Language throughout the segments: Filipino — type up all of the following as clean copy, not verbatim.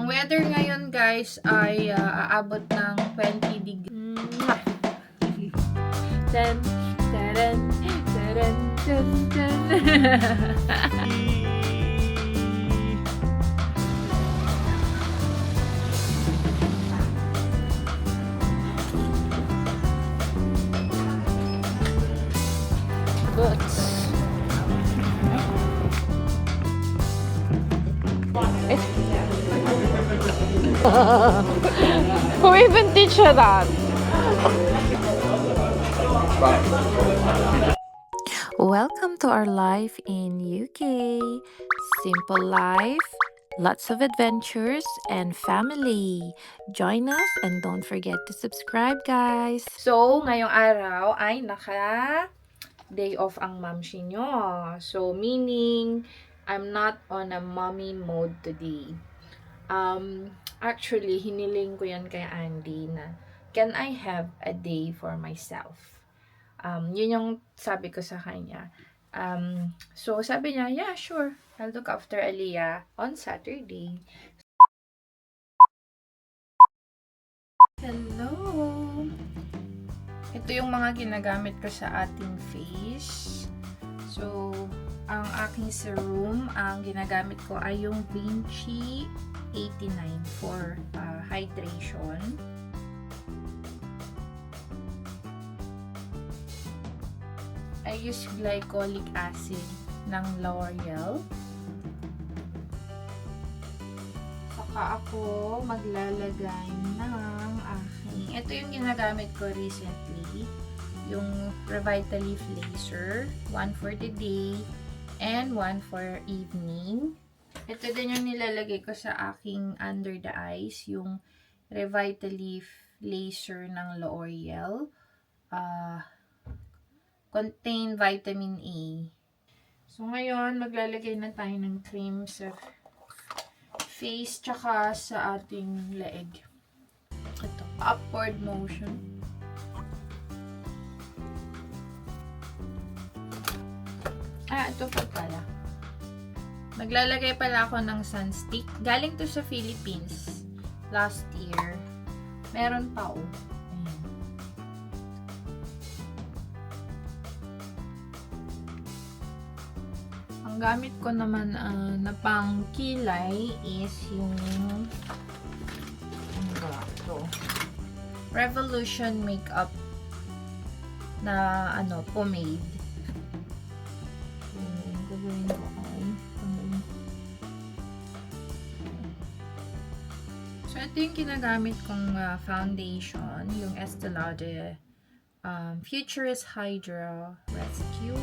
weather ngayon guys ay aabot ng 20 degrees. Tan, taran, taran, tan, tan. Boots. Who even teach her that? Welcome to our life in UK. Simple life, lots of adventures, and family. Join us and don't forget to subscribe, guys. So, ngayong araw ay day off ang mamshi nyo. So, meaning, I'm not on a mommy mode today. Actually, hiniling ko yan kay Andy na, can I have a day for myself? Yun yung sabi ko sa kanya. So, sabi niya, yeah, sure. I'll look after Aliyah on Saturday. Hello! Ito yung mga ginagamit ko sa ating face. So, ang aking serum, ang ginagamit ko ay yung Vinci 89 for hydration. I use glycolic acid ng L'Oreal. Saka ako maglalagay ng aking, ito yung ginagamit ko recently, yung Revitaleaf Laser, one for the day and one for evening. Ito din yung nilalagay ko sa aking under the eyes, yung Revitaleaf Laser ng L'Oreal. Contain vitamin A. So, ngayon, maglalagay na tayo ng cream sa face tsaka sa ating leeg. Ito, upward motion. Ito pa pala. Maglalagay pala ako ng sunstick. Galing to sa Philippines last year. Meron pa oh. Ayan. Ang gamit ko naman na pang kilay is yung ano ba ito? Revolution Makeup na pomade. Gagawin ko so, ito yung ginagamit kong foundation, yung Estee Lauder Futurist Hydra Rescue.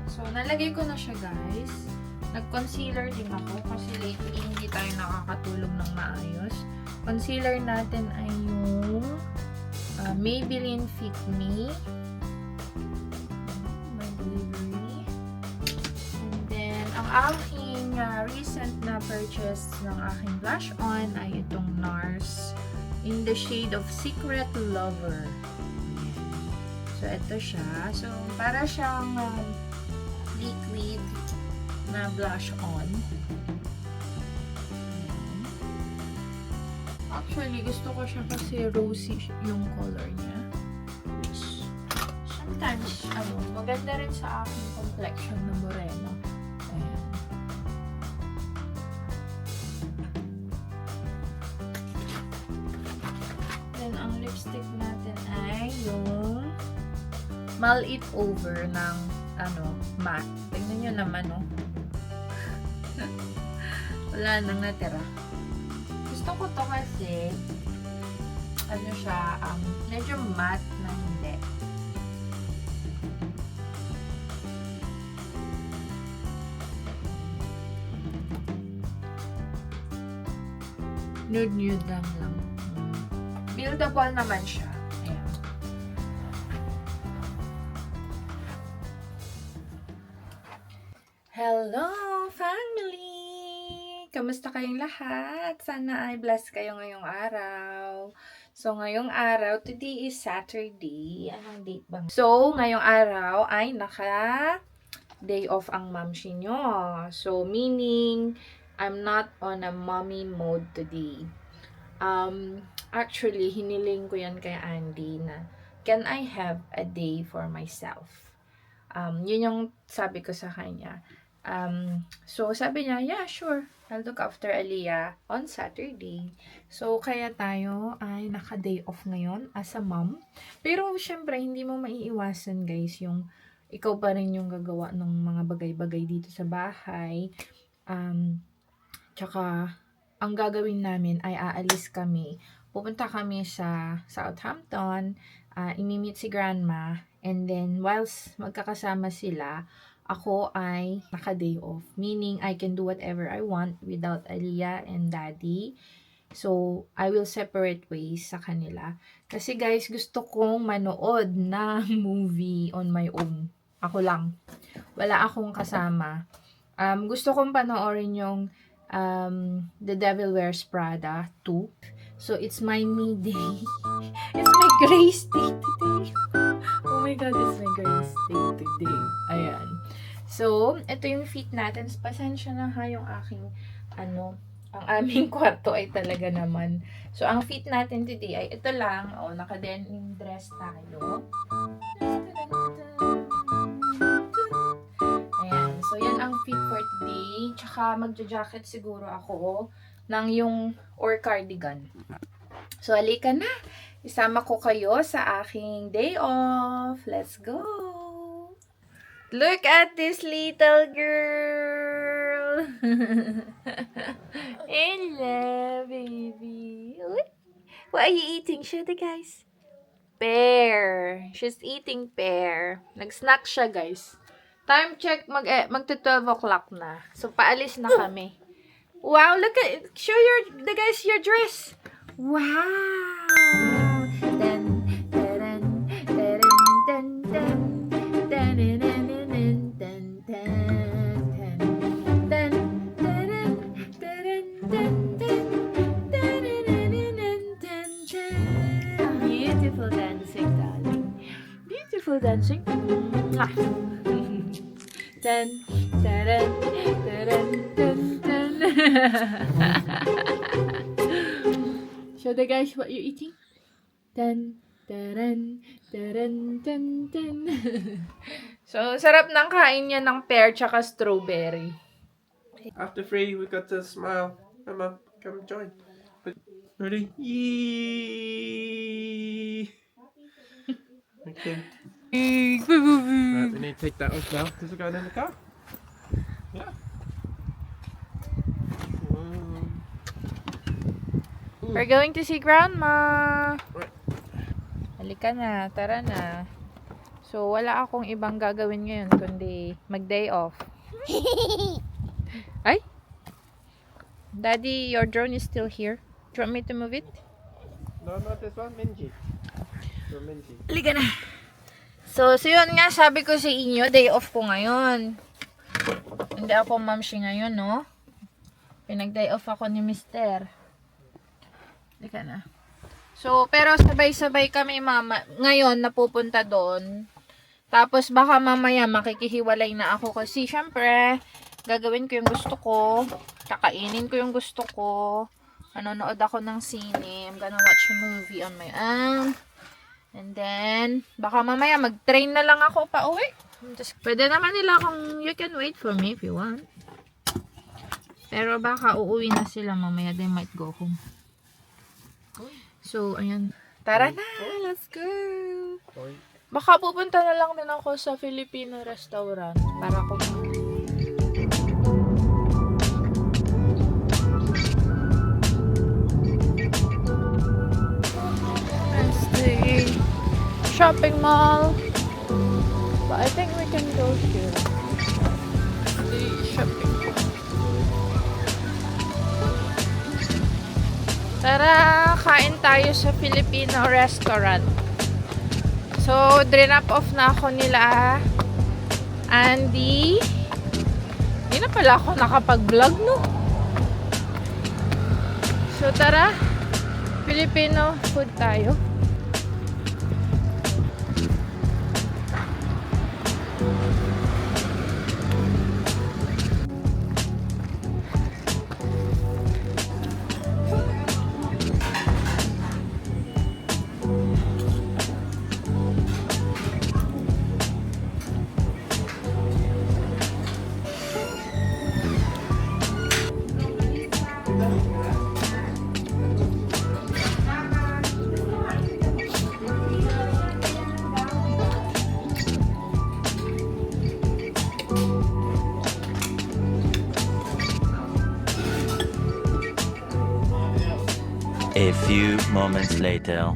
So, nalagay ko na siya, guys. Nag-concealer din ako kasi lately hindi tayo nakakatulog ng maayos. Concealer natin ay yung Maybelline Fit Me. My delivery. And then, ang aking recent na purchase ng aking blush on ay itong NARS in the shade of Secret Lover. So, ito siya. So, para siyang liquid na blush on. Actually, gusto ko siya kasi rosy yung color niya. Which, sometimes, maganda rin sa aking complexion na moreno. Ayan. Then, ang lipstick natin ay yung Mull It Over ng matte. Tingnan nyo naman, oh. Wala nang natira. Gusto ko to kasi siya, medyo matte na hindi. Nude lang. Buildable naman siya. Ayan. Hello, family! Kamusta kayong lahat? Sana ay blessed kayo ngayong araw. So, ngayong araw, today is Saturday. Anong date bang? So, ngayong araw ay day off ang mamshi nyo. So, meaning, I'm not on a mommy mode today. Actually, hiniling ko yan kay Andy na, can I have a day for myself? Yun yung sabi ko sa kanya. So, sabi niya, yeah, sure. I'll look after Aliyah on Saturday. So, kaya tayo ay naka-day off ngayon as a mom. Pero, syempre, hindi mo maiiwasan, guys, yung ikaw pa rin yung gagawa ng mga bagay-bagay dito sa bahay. Tsaka, ang gagawin namin ay aalis kami. Pupunta kami sa Southampton, imi-meet si grandma, and then whilst magkakasama sila, ako ay naka-day off. Meaning, I can do whatever I want without Aliyah and Daddy. So, I will separate ways sa kanila. Kasi guys, gusto kong manood ng movie on my own. Ako lang. Wala akong kasama. Gusto kong panoorin yung The Devil Wears Prada 2. So, it's my me day. It's my grace day today. Oh my God, it's my grace day today. Ayan. So, ito yung feet natin. Pasensya na ha yung aking, ang aming kwarto ay talaga naman. So, ang feet natin today ay ito lang. O, naka-denim dress tayo. Ayan. So, yan ang feet for today. Tsaka, magja-jacket siguro ako ng yung or cardigan. So, halika na. Isama ko kayo sa aking day off. Let's go! Look at this little girl! Hello, baby. What are you eating? Show the guys. Pear. She's eating pear. Nag-snack siya, guys. Time check, magta-12 o'clock na. So, paalis na kami. Wow, look at, show the guys your dress. Wow! Beautiful dancing, darling. Beautiful dancing. Dun, dun, dun, dun, dun. Show the guys what you're eating. Dun, dun, dun, dun, dun. So, sarap ng kain niya ng pear tsaka strawberry. After 3, we got to smile. Emma, come join. Ready? Yee! Okay. Right, we need to take that off now. Does it go in the car? Yeah. We're going to see Grandma. Right. Halika na, tara na. So, wala akong ibang gagawin ngayon kundi mag-day off. Ay! Daddy, your drone is still here. Do you want me to move it? No, not this one. Minji. You're Minji. Halika na. So yun nga, sabi ko sa inyo, day off ko ngayon. Hindi ako mamshi ngayon, no? Pinag-day off ako ni Mister. Halika na. So, pero sabay-sabay kami, mama, ngayon, napupunta doon. Tapos, baka mamaya makikihiwalay na ako kasi, syempre, gagawin ko yung gusto ko. Kakainin ko yung gusto ko. Manonood ako ng sine. I'm gonna watch a movie on my own. And then, baka mamaya mag-train na lang ako pa uwi. Just, pwede naman nila kung you can wait for me if you want. Pero baka uuwi na sila mamaya. They might go home. So, ayan. Tara na! Let's go! Baka pupunta na lang din ako sa Filipino restaurant para kumain. Shopping mall, but I think we can go here. The shopping mall. Tara, kain tayo sa Filipino restaurant. So, drop off na ako nila Andy. Hindi na pala ako nakapag-vlog, no? So, tara, Filipino food tayo. A few moments later.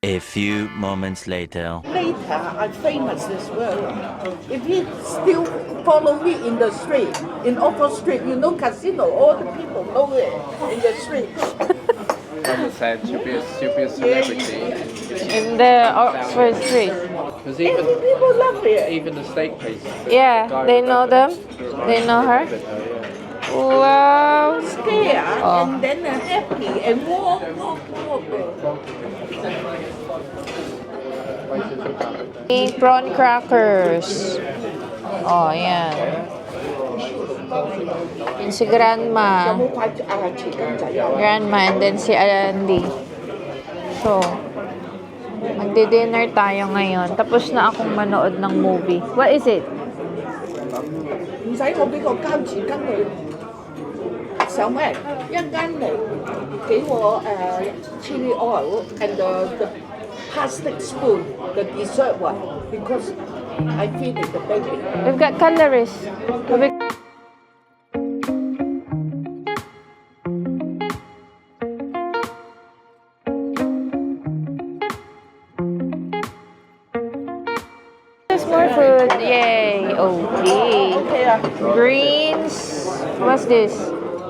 A few moments later. Later, I'm famous as well. If you still follow me in the street, in Oxford Street, you know casino, all the people know it in the street. Understand? She'll be a celebrity. In the Oxford Street. Because People love it. even the steak places. Yeah, they know them. They know her. Wow. Scared Oh. and then happy and walk. Prawn crackers. Oh, yan. Yan si Grandma. Grandma and then si Andy. So, magdi-dinner tayo ngayon. Tapos na akong manood ng movie. What is it? 唔使我俾個膠匙羹佢，想咩？一間嚟俾我chili oil and the plastic spoon, the dessert one, because I feed it the baby. We've got calories. There's more food. Yay. Okay. Okay Greens. What's this?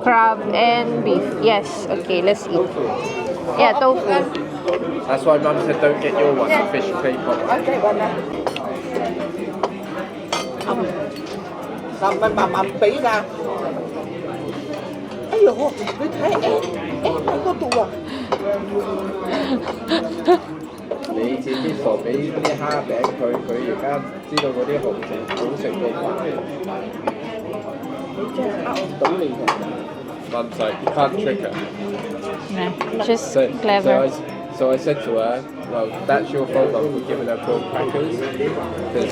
Crab and beef. Yes. Okay, let's eat. Yeah, tofu. That's why Mum said don't get your one, the fish cream one. Okay, 揾啦。嗱，唔係慢慢俾㗎。哎呦，你睇喺嗰度啊！你自己傻俾啲蝦餅佢而家知道嗰啲好食到快。你真係呃唔到你嘅。Mum's like, you can't trick her. Nah, just So, clever. So I said to her, well, that's your fault, Mum, for giving her prawn crackers. Because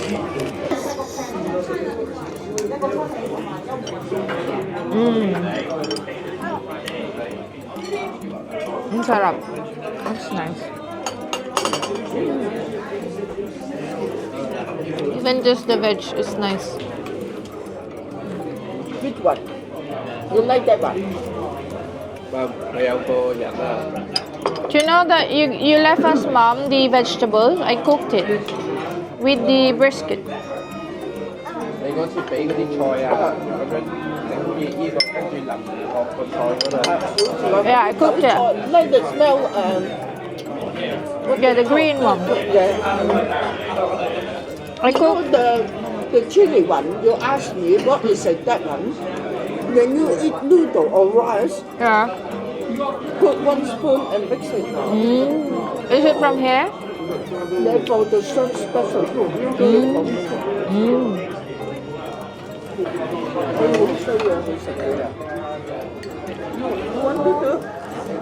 Ang sarap. That's nice. Even just the veg is nice. Which one? You like that one? well, 佢有個人啊。 Do you know that you left us, Mom, the vegetable? I cooked it with the brisket. 你嗰次俾嗰啲菜啊，咁樣整好似呢個，跟住淋落個菜嗰度。 Yeah, I cooked it. Like the smell, Yeah, the green one. yeah. I You know cooked. the chili one, you ask me what is it, that one? When you eat noodle or rice, Yeah. put 1 spoon and mix it. Is it from here? Therefore, the short special food. I will show you how to make it. You want to do?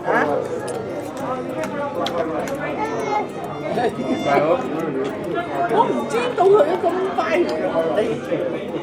Huh? 係咯。我唔知道佢咁快嚟。